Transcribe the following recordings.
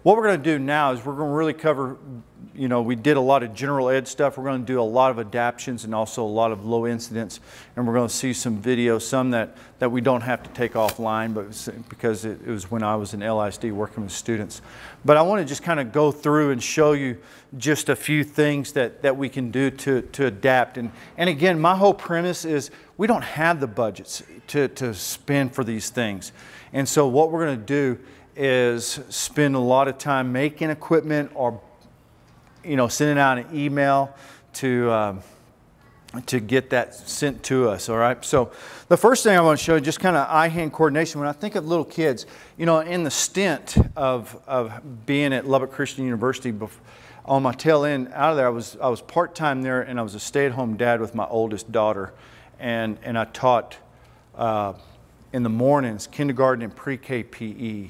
what we're going to do now is we're going to really cover, you know, we did a lot of general ed stuff. We're going to do a lot of adaptions and also a lot of low incidence. And we're going to see some videos, some that we don't have to take offline, but because it was when I was in LISD working with students. But I want to just kind of go through and show you just a few things that we can do to adapt. And again, my whole premise is we don't have the budgets to spend for these things. And so what we're going to do is spend a lot of time making equipment, or you know, sending out an email to get that sent to us. All right. So the first thing I want to show you, just kind of eye-hand coordination. When I think of little kids, you know, in the stint of being at Lubbock Christian University, on my tail end out of there, I was part-time there, and I was a stay-at-home dad with my oldest daughter, and I taught in the mornings kindergarten and pre-K PE,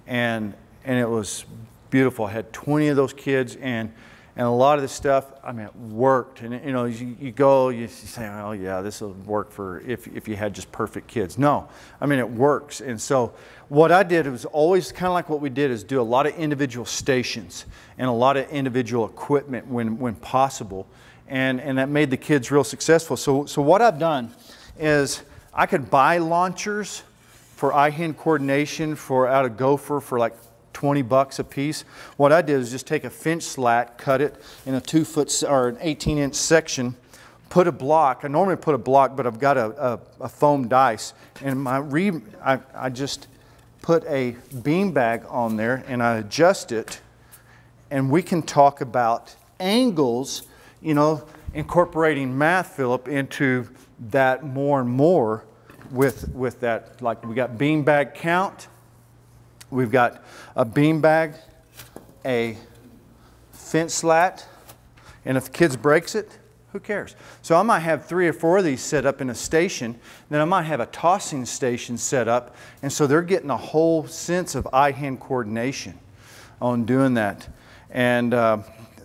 and it was beautiful. I had 20 of those kids, and a lot of this stuff, I mean, it worked. And you know, you go, you say, oh yeah, this will work for if you had just perfect kids. No, I mean, it works. And so what I did was always kind of like what we did is do a lot of individual stations and a lot of individual equipment when possible. And that made the kids real successful. So what I've done is I could buy launchers for eye-hand coordination out of Gopher for like $20 a piece. What I did is just take a Finch slat, cut it in a 2-foot or an 18-inch section, put a block. I normally put a block, but I've got a foam dice, and I just put a bean bag on there, and I adjust it, and we can talk about angles, you know, incorporating math, Philip, into that more and more with that. Like we got bean bag count. We've got a beanbag, a Finch slat, and if the kid breaks it, who cares? So I might have 3 or 4 of these set up in a station, then I might have a tossing station set up, and so they're getting a whole sense of eye-hand coordination on doing that. And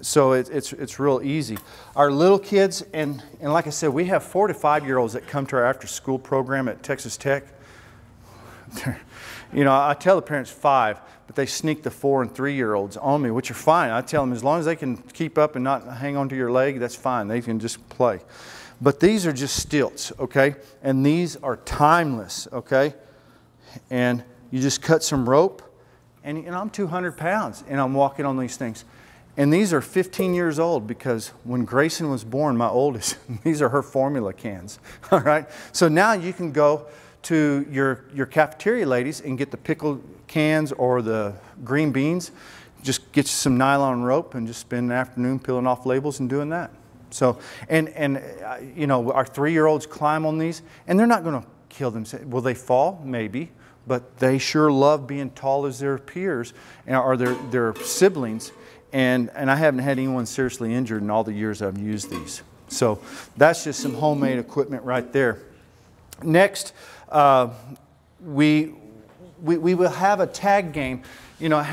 so it's real easy. Our little kids, and like I said, we have 4 to 5-year-olds that come to our after-school program at Texas Tech. You know, I tell the parents 5, but they sneak the 4 and 3-year-olds on me, which are fine. I tell them as long as they can keep up and not hang onto your leg, that's fine. They can just play. But these are just stilts, okay? And these are timeless, okay? And you just cut some rope, and you know, I'm 200 pounds, and I'm walking on these things. And these are 15 years old because when Grayson was born, my oldest, these are her formula cans, all right? So now you can go to your cafeteria ladies and get the pickle cans or the green beans. Just get you some nylon rope and just spend an afternoon peeling off labels and doing that. So, and you know, our 3-year-olds climb on these, and they're not going to kill themselves. Will they fall? Maybe. But they sure love being tall as their peers or their siblings. And I haven't had anyone seriously injured in all the years I've used these. So that's just some homemade equipment right there. Next, we will have a tag game. You know,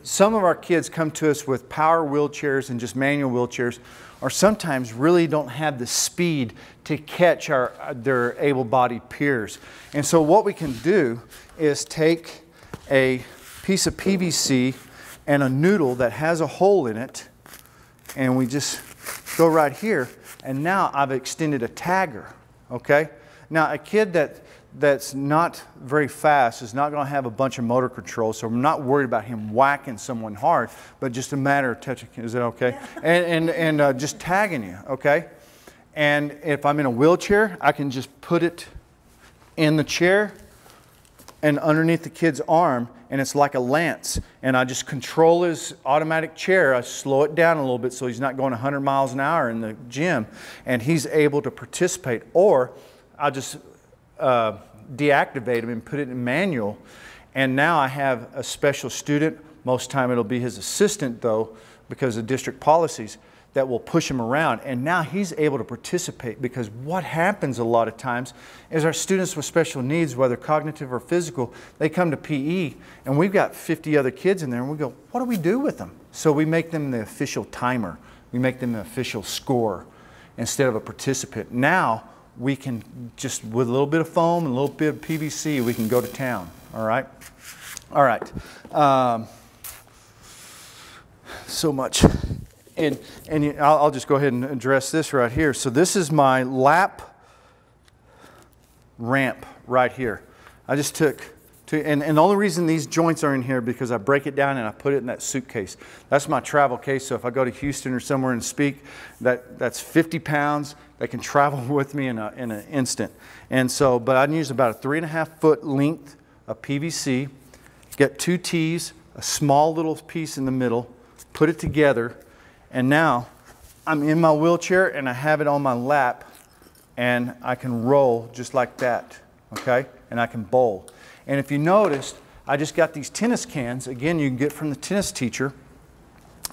some of our kids come to us with power wheelchairs and just manual wheelchairs, or sometimes really don't have the speed to catch their able-bodied peers. And so what we can do is take a piece of PVC and a noodle that has a hole in it, and we just go right here, and now I've extended a tagger, okay? Now, a kid that's not very fast is not going to have a bunch of motor control, so I'm not worried about him whacking someone hard, but just a matter of touching. Is that okay? Yeah. And just tagging you, okay? And if I'm in a wheelchair, I can just put it in the chair and underneath the kid's arm, and it's like a lance. And I just control his automatic chair. I slow it down a little bit so he's not going 100 miles an hour in the gym, and he's able to participate. Or I'll just deactivate him and put it in manual, and now I have a special student. Most time it'll be his assistant, though, because of district policies, that will push him around, and now he's able to participate. Because what happens a lot of times is our students with special needs, whether cognitive or physical, they come to PE, and we've got 50 other kids in there, and we go, what do we do with them? So we make them the official timer. We make them the official scorer instead of a participant. Now we can just, with a little bit of foam and a little bit of PVC, we can go to town, all right? All right. so much. And I'll just go ahead and address this right here. So this is my lap ramp right here. I just took, and the only reason these joints are in here because I break it down and I put it in that suitcase. That's my travel case. So if I go to Houston or somewhere and speak, that's 50 pounds. They can travel with me in an instant. And so, but I'd use about a 3.5 foot length of PVC, get 2 T's, a small little piece in the middle, put it together, and now I'm in my wheelchair and I have it on my lap and I can roll just like that, okay? And I can bowl. And if you noticed, I just got these tennis cans, again, you can get from the tennis teacher,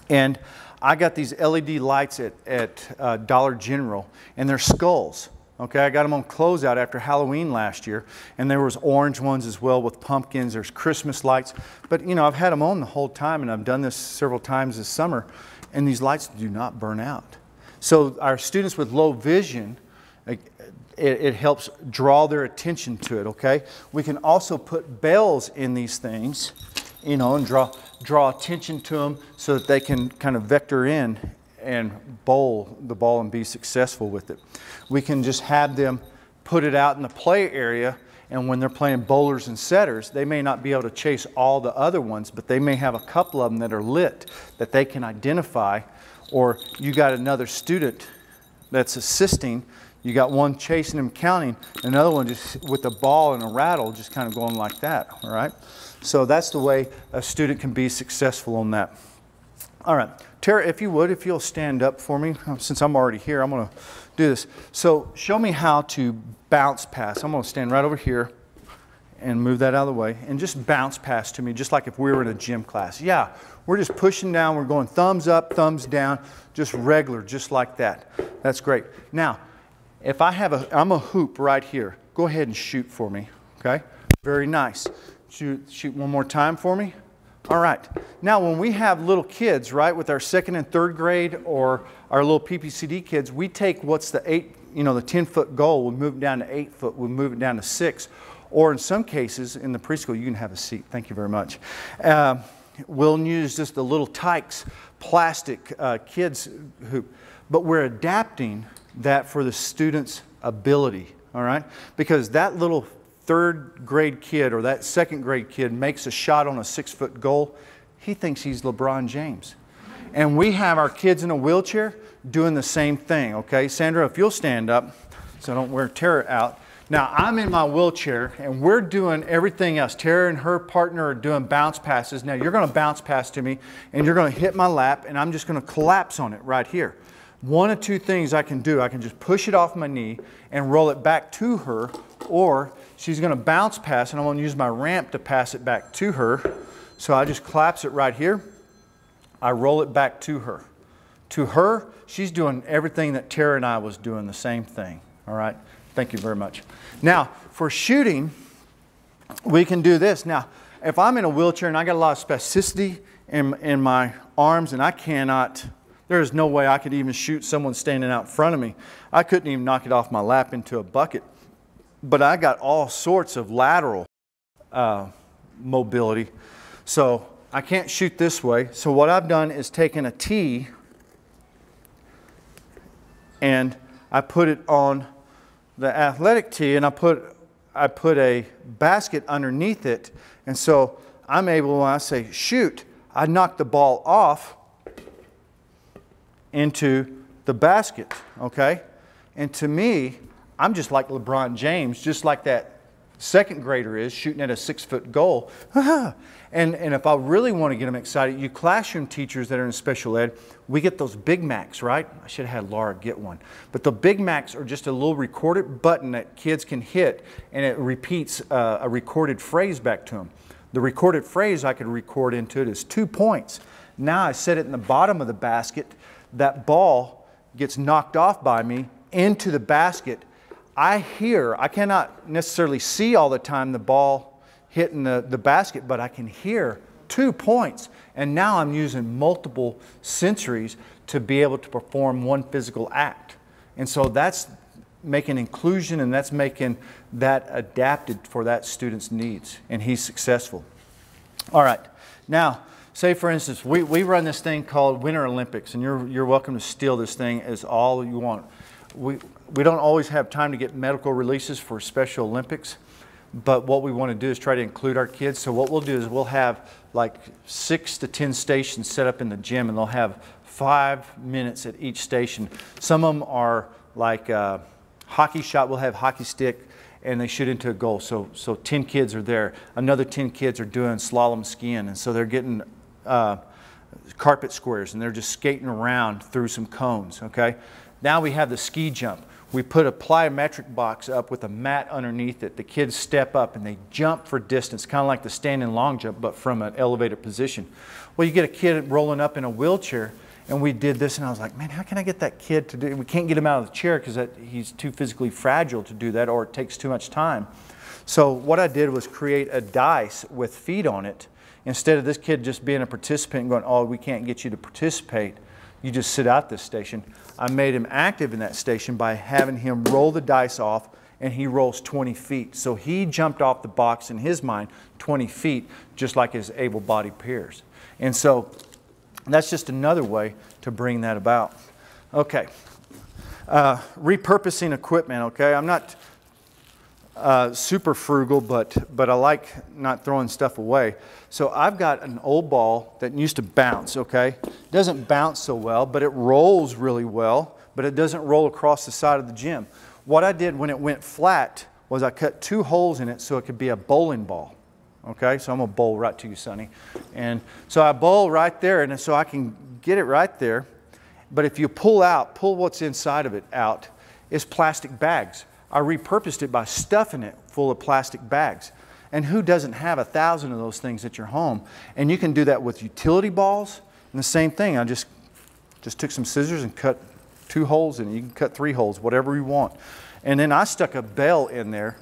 and I got these LED lights at Dollar General, and they're skulls. Okay, I got them on closeout after Halloween last year, and there was orange ones as well with pumpkins. There's Christmas lights, but you know, I've had them on the whole time, and I've done this several times this summer, and these lights do not burn out. So our students with low vision, it helps draw their attention to it. Okay, we can also put bells in these things, you know, and draw attention to them so that they can kind of vector in and bowl the ball and be successful with it. We can just have them put it out in the play area, and when they're playing bowlers and setters, they may not be able to chase all the other ones, but they may have a couple of them that are lit that they can identify. Or you got another student that's assisting, you got one chasing him counting, another one just with a ball and a rattle just kind of going like that, all right? So that's the way a student can be successful on that. All right, Tara, if you would, if you'll stand up for me, since I'm already here, I'm going to do this. So show me how to bounce pass. I'm going to stand right over here and move that out of the way and just bounce pass to me, just like if we were in a gym class. Yeah, we're just pushing down, we're going thumbs up, thumbs down, just regular, just like that. That's great. Now, if I'm a hoop right here, go ahead and shoot for me, okay? Very nice. Shoot one more time for me. All right. Now, when we have little kids, right, with our 2nd and 3rd grade or our little PPCD kids, we take what's the 10-foot goal, we move it down to 8 foot, we move it down to 6. Or in some cases, in the preschool, you can have a seat. Thank you very much. We'll use just the little Tykes plastic kids hoop, but we're adapting that for the student's ability, all right? Because that little 3rd grade kid or that 2nd grade kid makes a shot on a 6-foot goal, he thinks he's LeBron James. And we have our kids in a wheelchair doing the same thing, okay? Sandra, if you'll stand up so I don't wear Tara out. Now, I'm in my wheelchair and we're doing everything else. Tara and her partner are doing bounce passes. Now, you're going to bounce pass to me and you're going to hit my lap and I'm just going to collapse on it right here. One of 2 things I can do. I can just push it off my knee and roll it back to her, or she's going to bounce pass and I'm going to use my ramp to pass it back to her. So I just collapse it right here. I roll it back to her. To her, she's doing everything that Tara and I was doing, the same thing. All right? Thank you very much. Now, for shooting, we can do this. Now, if I'm in a wheelchair and I got a lot of spasticity in my arms and I cannot, there's no way I could even shoot someone standing out in front of me. I couldn't even knock it off my lap into a bucket. But I got all sorts of lateral mobility. So I can't shoot this way. So what I've done is taken a tee and I put it on the athletic tee and I put a basket underneath it. And so I'm able, when I say shoot, I knock the ball off into the basket, okay? And to me, I'm just like LeBron James, just like that 2nd grader is shooting at a 6-foot goal. And if I really want to get them excited, you classroom teachers that are in special ed, we get those Big Macs, right? I should have had Laura get one. But the Big Macs are just a little recorded button that kids can hit and it repeats a recorded phrase back to them. The recorded phrase I could record into it is 2 points. Now I set it in the bottom of the basket. That ball gets knocked off by me into the basket. I cannot necessarily see all the time the ball hitting the basket, but I can hear 2 points. And now I'm using multiple sensories to be able to perform one physical act. And so that's making inclusion and that's making that adapted for that student's needs. And he's successful. All right. Now, say for instance, we run this thing called Winter Olympics, and you're welcome to steal this thing as all you want. We don't always have time to get medical releases for Special Olympics, but what we want to do is try to include our kids. So what we'll do is we'll have like 6 to 10 stations set up in the gym, and they'll have 5 minutes at each station. Some of them are like hockey shot. We'll have hockey stick, and they shoot into a goal. So 10 kids are there. Another 10 kids are doing slalom skiing, and so they're getting carpet squares, and they're just skating around through some cones, okay? Now we have the ski jump. We put a plyometric box up with a mat underneath it. The kids step up and they jump for distance, kind of like the standing long jump, but from an elevated position. Well, you get a kid rolling up in a wheelchair, and we did this, and I was like, man, how can I get that kid to do it? We can't get him out of the chair because he's too physically fragile to do that, or it takes too much time. So what I did was create a dice with feet on it. Instead of this kid just being a participant and going, oh, we can't get you to participate, you just sit out this station. I made him active in that station by having him roll the dice off, and he rolls 20 feet. So he jumped off the box in his mind 20 feet, just like his able-bodied peers. And so that's just another way to bring that about. Okay, repurposing equipment, okay? I'm not super frugal, but I like not throwing stuff away. So I've got an old ball that used to bounce, okay? It doesn't bounce so well, but it rolls really well, but it doesn't roll across the side of the gym. What I did when it went flat was I cut 2 holes in it so it could be a bowling ball, okay? So I'm gonna bowl right to you, Sonny. And so I bowl right there, and so I can get it right there. But if you pull what's inside of it out, it's plastic bags. I repurposed it by stuffing it full of plastic bags. And who doesn't have 1,000 of those things at your home? And you can do that with utility balls. And the same thing, I just took some scissors and cut 2 holes in it. You can cut 3 holes, whatever you want. And then I stuck a bell in there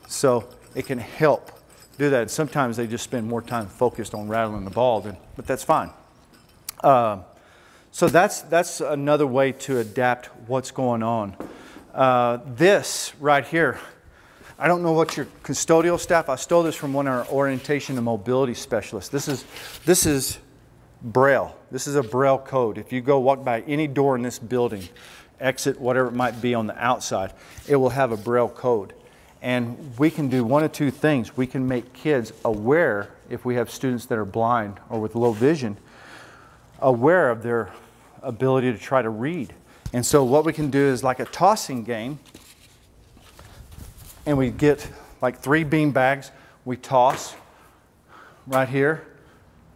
so it can help do that. And sometimes they just spend more time focused on rattling the ball, but that's fine. So that's another way to adapt what's going on. This right here, I don't know what your custodial staff, I stole this from one of our orientation and mobility specialists. This is Braille. This is a Braille code. If you go walk by any door in this building, exit, whatever it might be on the outside, it will have a Braille code. And we can do one of 2 things. We can make kids aware, if we have students that are blind or with low vision, aware of their ability to try to read. And so what we can do is like a tossing game, and we get like 3 bean bags, we toss right here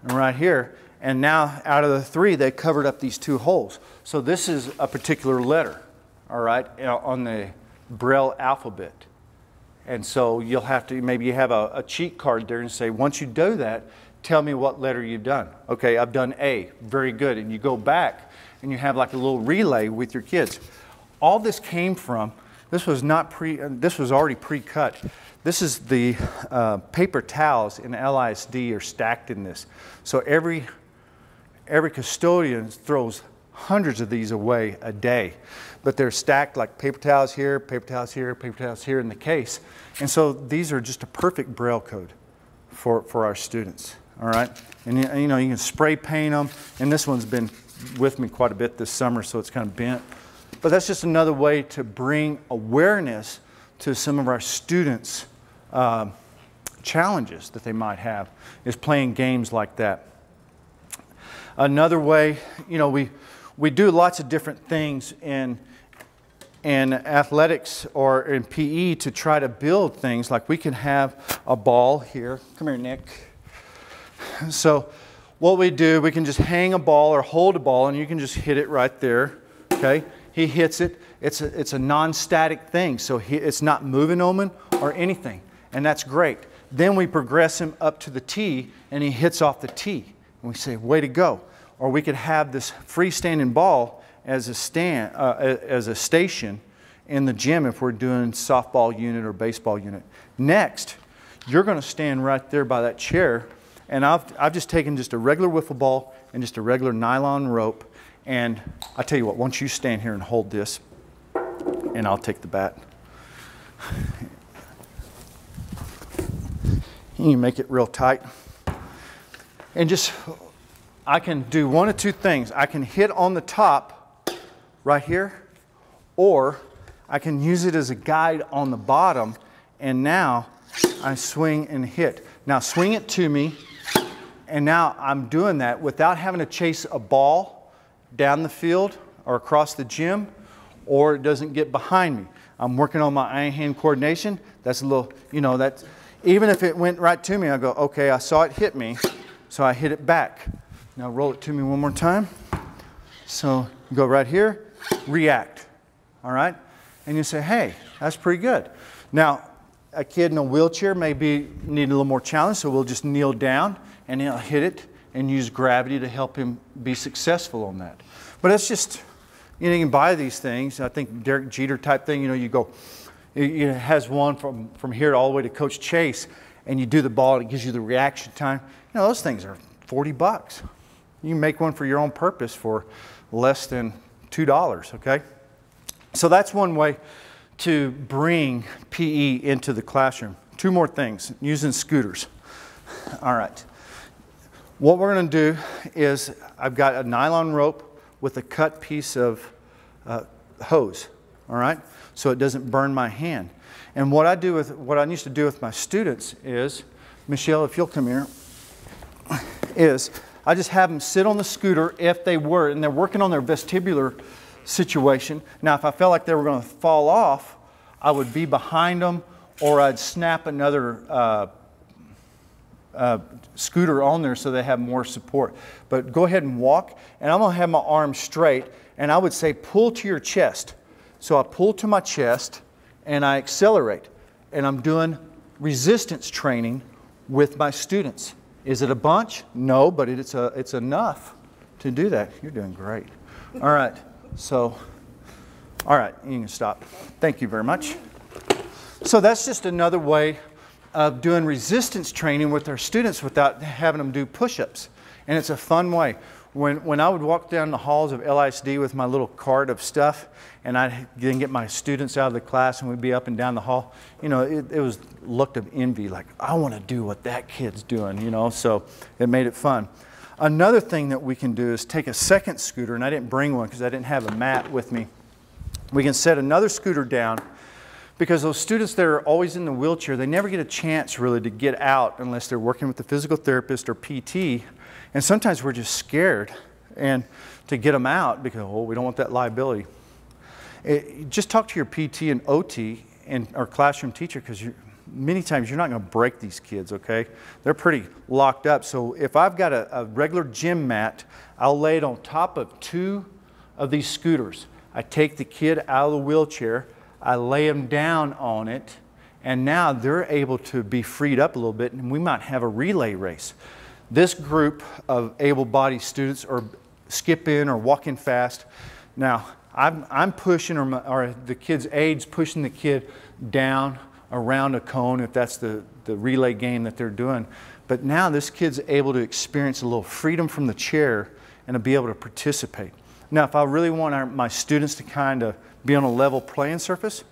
and right here, and now out of the 3 they covered up these 2 holes. So this is a particular letter, all right, on the Braille alphabet. And so you'll have to, maybe you have a cheat card there and say, once you do that, tell me what letter you've done. Okay, I've done A, very good. And you go back and you have like a little relay with your kids. All this came from, this was already pre-cut. This is the paper towels in LISD are stacked in this. So every custodian throws hundreds of these away a day. But they're stacked like paper towels here, paper towels here, paper towels here in the case. And so these are just a perfect Braille code for our students, all right? And you know, you can spray paint them, and this one's been with me quite a bit this summer, so it's kind of bent. But that's just another way to bring awareness to some of our students' challenges that they might have, is playing games like that. Another way, you know, we do lots of different things in athletics or in PE to try to build things. Like we can have a ball here. Come here, Nick. So what we do, we can just hang a ball or hold a ball, and you can just hit it right there, okay? He hits it. It's a non-static thing, so it's not moving on him or anything, and that's great. Then we progress him up to the tee, and he hits off the tee, and we say, way to go. Or we could have this freestanding ball as a station in the gym if we're doing softball unit or baseball unit. Next, you're going to stand right there by that chair, and I've just taken just a regular wiffle ball and just a regular nylon rope, and I tell you what, once you stand here and hold this, and I'll take the bat. You make it real tight. And just, I can do one of two things. I can hit on the top right here, or I can use it as a guide on the bottom, and now I swing and hit. Now swing it to me, and now I'm doing that without having to chase a ball down the field or across the gym, or it doesn't get behind me. I'm working on my eye-hand coordination. That's a little, you know, that's, even if it went right to me, I go, okay, I saw it hit me, so I hit it back. Now roll it to me one more time. So you go right here, react, all right? And you say, hey, that's pretty good. Now, a kid in a wheelchair may need a little more challenge, so we'll just kneel down and he'll hit it and use gravity to help him be successful on that. But it's just, you know, you can buy these things. I think Derek Jeter type thing, you know, you go, it has one from here all the way to Coach Chase, and you do the ball and it gives you the reaction time. You know, those things are 40 bucks. You can make one for your own purpose for less than $2, okay? So that's one way to bring PE into the classroom. Two more things, using scooters. All right. What we're going to do is I've got a nylon rope with a cut piece of hose, all right? So it doesn't burn my hand. And what I used to do with my students is, Michelle, if you'll come here, is I just have them sit on the scooter if they were, and they're working on their vestibular situation. Now, if I felt like they were going to fall off, I would be behind them, or I'd snap another scooter on there so they have more support. But go ahead and walk, and I'm going to have my arms straight, and I would say pull to your chest. So I pull to my chest, and I accelerate, and I'm doing resistance training with my students. Is it a bunch? No, but it's enough to do that. You're doing great. All right, so, all right, you can stop. Thank you very much. So that's just another way of doing resistance training with our students without having them do push-ups. And it's a fun way. When I would walk down the halls of LISD with my little cart of stuff, and I'd then get my students out of the class and we'd be up and down the hall, you know, it was looked of envy, like, I want to do what that kid's doing, you know, so it made it fun. Another thing that we can do is take a second scooter, and I didn't bring one because I didn't have a mat with me. We can set another scooter down, because those students that are always in the wheelchair, they never get a chance really to get out unless they're working with the physical therapist or PT. And sometimes we're just scared and to get them out because, oh, we don't want that liability. Just talk to your PT and OT and our classroom teacher, because many times you're not going to break these kids, okay? They're pretty locked up. So if I've got a regular gym mat, I'll lay it on top of 2 of these scooters. I take the kid out of the wheelchair, I lay them down on it, and now they're able to be freed up a little bit, and we might have a relay race. This group of able-bodied students are skipping or walking fast. Now, I'm pushing, or the kid's aide's pushing the kid down around a cone, if that's the relay game that they're doing. But now this kid's able to experience a little freedom from the chair and to be able to participate. Now, if I really want my students to kind of be on a level playing surface,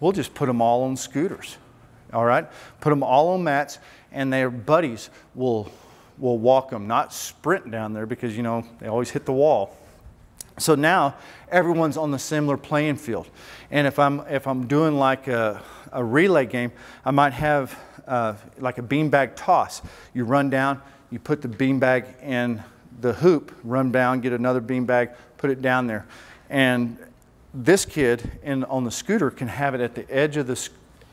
we'll just put them all on scooters, all right? Put them all on mats, and their buddies will walk them, not sprint down there, because, you know, they always hit the wall. So now everyone's on the similar playing field. And if I'm doing like a relay game, I might have like a beanbag toss. You run down, you put the beanbag in the hoop, run down, get another beanbag, put it down there. And this kid on the scooter can have it at the edge of the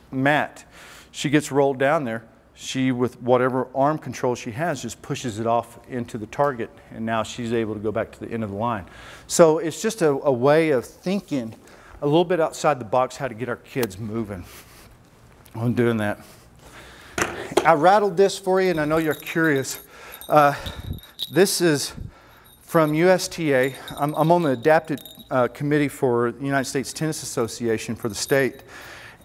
mat. She gets rolled down there. She, with whatever arm control she has, just pushes it off into the target, and now she's able to go back to the end of the line. So it's just a way of thinking a little bit outside the box how to get our kids moving. I'm doing that. I rattled this for you, and I know you're curious. This is from USTA. I'm on the adapted committee for the United States Tennis Association for the state,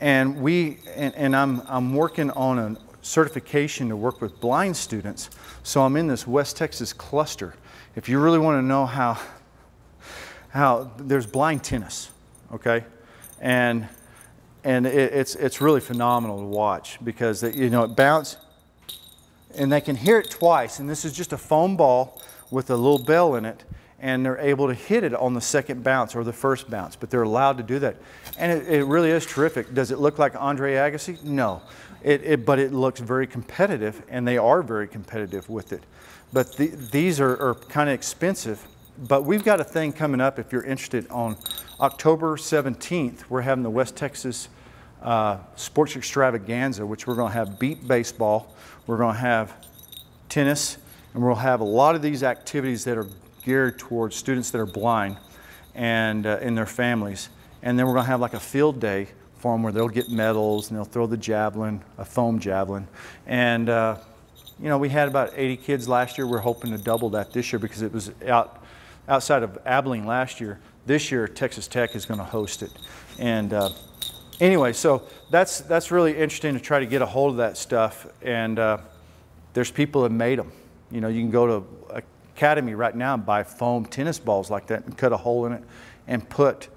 and I'm working on a certification to work with blind students. So I'm in this West Texas cluster. If you really want to know how there's blind tennis, okay, and it's really phenomenal to watch, because you know, it bounces. and they can hear it twice. And this is just a foam ball with a little bell in it, and they're able to hit it on the second bounce or the first bounce, but they're allowed to do that. And it really is terrific. Does it look like Andre Agassi? No, but it looks very competitive, and they are very competitive with it. But these are kind of expensive, but we've got a thing coming up if you're interested. On October 17th, we're having the West Texas Sports Extravaganza, which we're going to have beat baseball, we're going to have tennis, and we'll have a lot of these activities that are geared towards students that are blind and in their families. And then we're going to have like a field day for them where they'll get medals and they'll throw the javelin, a foam javelin. And you know, we had about 80 kids last year. We're hoping to double that this year because it was outside of Abilene last year. This year, Texas Tech is going to host it. And anyway, so that's really interesting to try to get a hold of that stuff. And there's people that made them. You know, you can go to Academy right now and buy foam tennis balls like that and cut a hole in it and put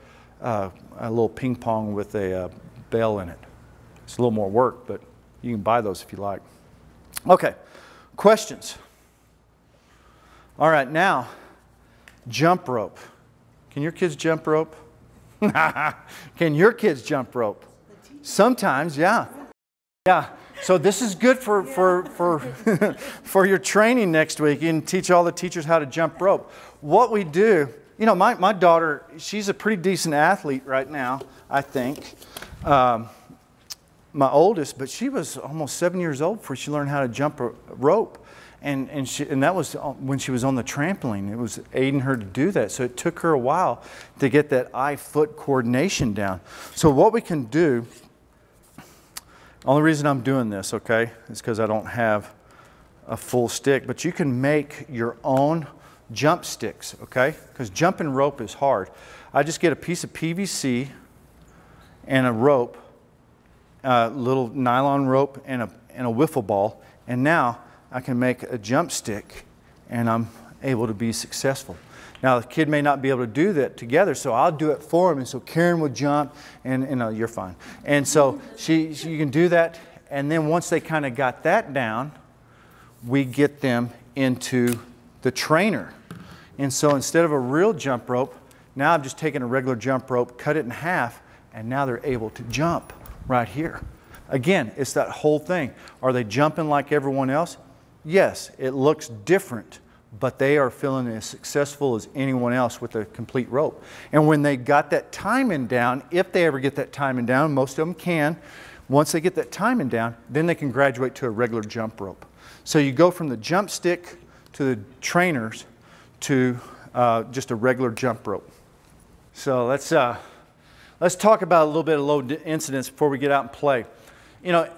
a little ping pong with a bell in it. It's a little more work, but you can buy those if you like. Okay, questions? All right, now, jump rope. Can your kids jump rope? Can your kids jump rope? Sometimes, yeah. Yeah. So this is good for your training next week. You can teach all the teachers how to jump rope. What we do, you know, my daughter, she's a pretty decent athlete right now, I think. My oldest, but she was almost 7 years old before she learned how to jump a rope. And that was when she was on the trampoline. It was aiding her to do that. So it took her a while to get that eye-foot coordination down. So what we can do, only reason I'm doing this, okay, is because I don't have a full stick, but you can make your own jump sticks, okay? Because jumping rope is hard. I just get a piece of PVC and a rope, a little nylon rope and a wiffle ball, and now I can make a jump stick and I'm able to be successful. Now the kid may not be able to do that together, so I'll do it for him. And so Karen would jump, and you're fine. And so you can do that, and then once they kind of got that down, we get them into the trainer. And so instead of a real jump rope, now I've just taken a regular jump rope, cut it in half, and now they're able to jump right here. Again, it's that whole thing. Are they jumping like everyone else? Yes, it looks different, but they are feeling as successful as anyone else with a complete rope. And when they got that timing down, if they ever get that timing down, most of them can, once they get that timing down, then they can graduate to a regular jump rope. So you go from the jump stick to the trainers to just a regular jump rope. So let's talk about a little bit of low incidence before we get out and play. You know,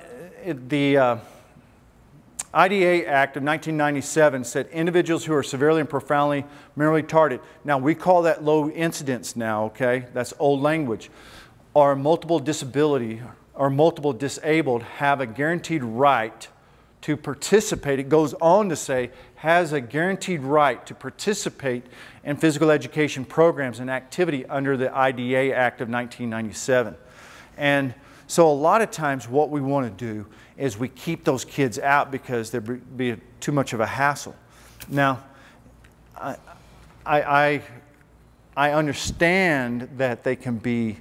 the IDA Act of 1997 said individuals who are severely and profoundly mentally retarded, now we call that low incidence now, okay? That's old language. Or multiple disability or multiple disabled have a guaranteed right to participate. It goes on to say, has a guaranteed right to participate in physical education programs and activity under the IDA Act of 1997. And so a lot of times what we want to do is we keep those kids out because there'd be too much of a hassle. Now, I understand that they can be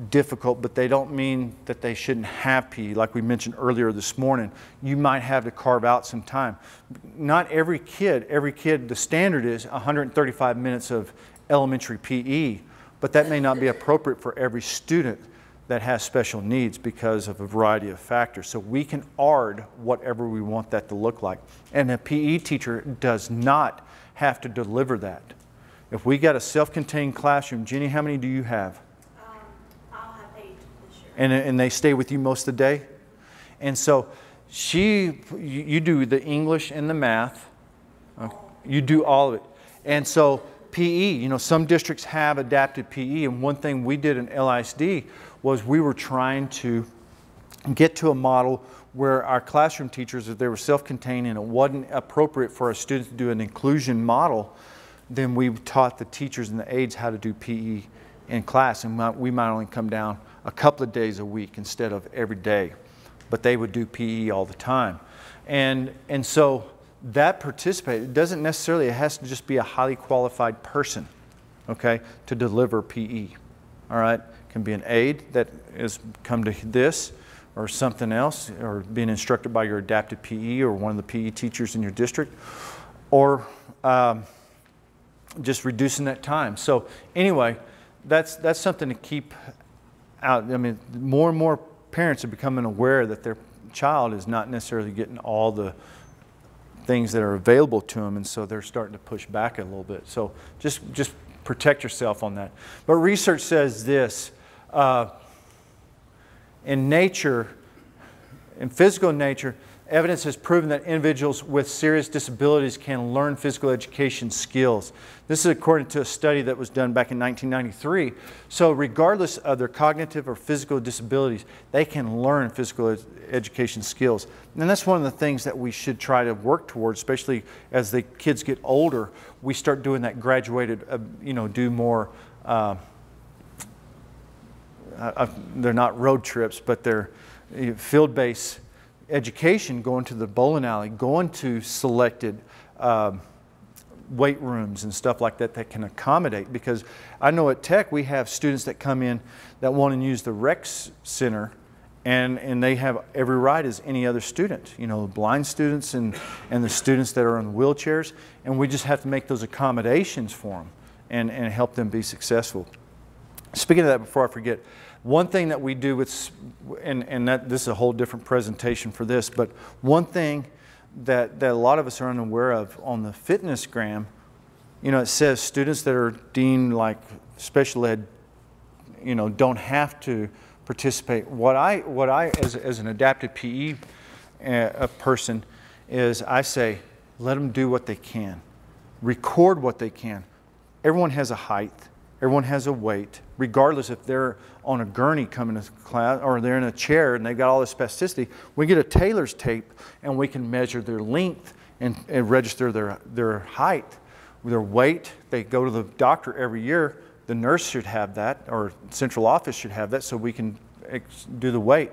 difficult, but they don't mean that they shouldn't have PE. Like we mentioned earlier this morning, you might have to carve out some time. Not every kid, the standard is 135 minutes of elementary PE, but that may not be appropriate for every student that has special needs because of a variety of factors. So we can ARD whatever we want that to look like. And a PE teacher does not have to deliver that. If we got a self-contained classroom, Jenny, how many do you have? I'll have 8 this year. And they stay with you most of the day? And so you do the English and the math. You do all of it. And so PE, you know, some districts have adapted PE, and one thing we did in LISD was we were trying to get to a model where our classroom teachers, if they were self-contained and it wasn't appropriate for our students to do an inclusion model, then we taught the teachers and the aides how to do PE in class, and we might only come down a couple of days a week instead of every day, but they would do PE all the time. And so that it doesn't necessarily, it has to just be a highly qualified person, okay, to deliver PE. All right, it can be an aide that has come to this or something else, or being instructed by your adapted PE or one of the PE teachers in your district, or just reducing that time. So anyway, that's something to keep out. I mean, more and more parents are becoming aware that their child is not necessarily getting all the things that are available to them, and so they're starting to push back a little bit. So just protect yourself on that. But research says this, in nature, in physical nature, evidence has proven that individuals with serious disabilities can learn physical education skills. This is according to a study that was done back in 1993. So regardless of their cognitive or physical disabilities, they can learn physical education skills. And that's one of the things that we should try to work towards, especially as the kids get older. We start doing that graduated, do more, they're not road trips, but they're field-based education, going to the bowling alley, going to selected weight rooms and stuff like that that can accommodate. Because I know at Tech we have students that come in that want to use the rec center, and they have every right as any other student, blind students and the students that are in wheelchairs, and we just have to make those accommodations for them and help them be successful. Speaking of that, before I forget, one thing that we do with, and this is a whole different presentation for this, but one thing that a lot of us are unaware of on the fitnessgram, it says students that are deemed like special ed, don't have to participate. What I as an adapted PE person is I say, let them do what they can, record what they can. Everyone has a height. Everyone has a weight, regardless if they're on a gurney coming to class or they're in a chair and they've got all this spasticity. We get a tailor's tape and we can measure their length and register their height, their weight. They go to the doctor every year. The nurse should have that, or central office should have that, so we can do the weight.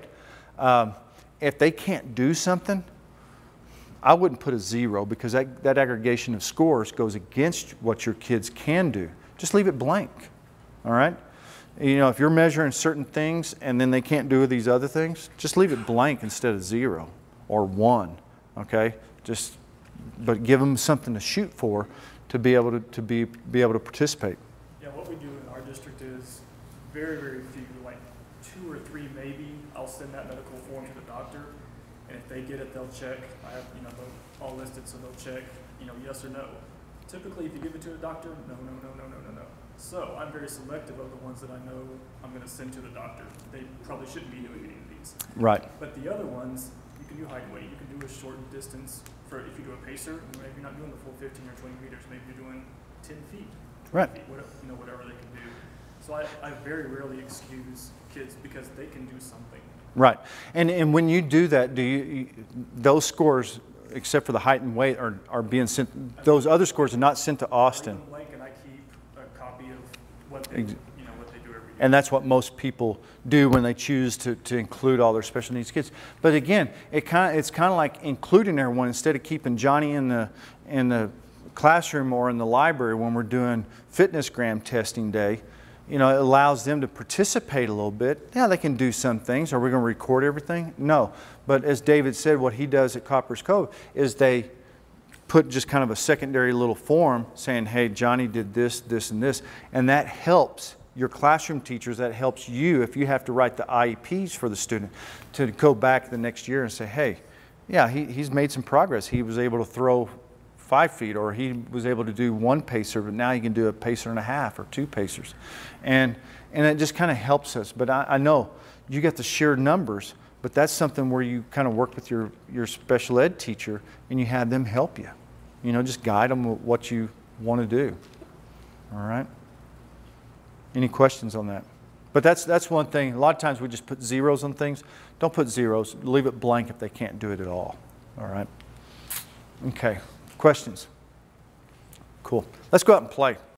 If they can't do something, I wouldn't put a 0, because that aggregation of scores goes against what your kids can do. Just leave it blank, all right? If you're measuring certain things and then they can't do these other things, just leave it blank instead of 0 or 1, okay? But give them something to shoot for to be able to participate. Yeah, what we do in our district is very, very few, like 2 or 3 maybe. I'll send that medical form to the doctor, and if they get it, they'll check. I have, they're all listed, so they'll check, yes or no. Typically, if you give it to a doctor, no. So I'm very selective of the ones that I know I'm going to send to the doctor. They probably shouldn't be doing any of these. Right. But the other ones, you can do height and weight. You can do a short distance for if you do a pacer. Maybe you're not doing the full 15 or 20 meters. Maybe you're doing 10 feet. 20 right. Feet, whatever they can do. So I very rarely excuse kids because they can do something. Right. And when you do that, those scores, except for the height and weight, are being sent? Those other scores are not sent to Austin. And I keep a copy of what they, what they do every year. And that's what most people do when they choose to include all their special needs kids. But again, it's kind of like including everyone instead of keeping Johnny in the classroom or in the library when we're doing fitnessgram testing day. It allows them to participate a little bit. Yeah, they can do some things. Are we going to record everything? No. But as David said, what he does at Copper's Cove is they put just kind of a secondary little form saying, hey, Johnny did this, this, and this. And that helps your classroom teachers. That helps you if you have to write the IEPs for the student to go back the next year and say, hey, yeah, he's made some progress. He was able to throw 5 feet, or he was able to do 1 pacer, but now he can do a pacer and a half or 2 pacers. And it just kind of helps us. But I know you get the sheer numbers, but that's something where you kind of work with your special ed teacher and you have them help you. Just guide them with what you want to do. All right? Any questions on that? But that's one thing. A lot of times we just put 0s on things. Don't put 0s. Leave it blank if they can't do it at all. All right? Okay. Questions? Cool. Let's go out and play.